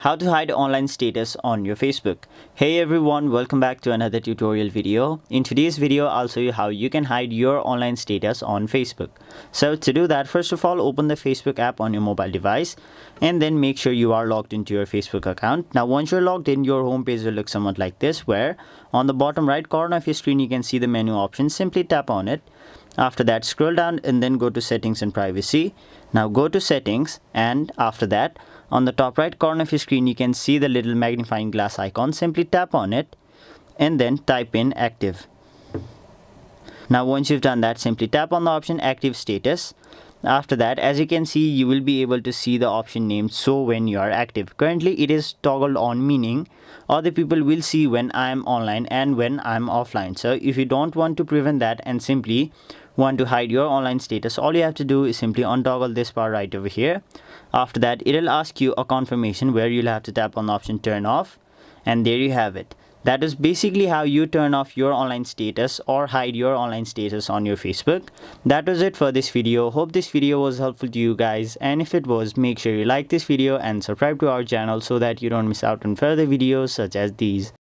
How to hide online status on your Facebook. Hey everyone, welcome back to another tutorial video. In today's video, I'll show you how you can hide your online status on Facebook. So to do that, first of all, open the Facebook app on your mobile device and then make sure you are logged into your Facebook account. Now once you're logged in, your home page will look somewhat like this, where on the bottom right corner of your screen you can see the menu option. Simply tap on it. After that, scroll down and then go to settings and privacy. Now go to settings, and after that, on the top right corner of your screen you can see the little magnifying glass icon. Simply tap on it and then type in active. Now once you've done that, simply tap on the option active status. After that, as you can see, you will be able to see the option named show when you are active. Currently it is toggled on, meaning other people will see when I am online and when I am offline. So if you don't want to prevent that and simply want to hide your online status, all you have to do is simply untoggle this bar right over here. After that, it will ask you a confirmation where you'll have to tap on the option turn off, and there you have it. That is basically how you turn off your online status or hide your online status on your Facebook. That was it for this video. Hope this video was helpful to you guys, and if it was, make sure you like this video and subscribe to our channel so that you don't miss out on further videos such as these.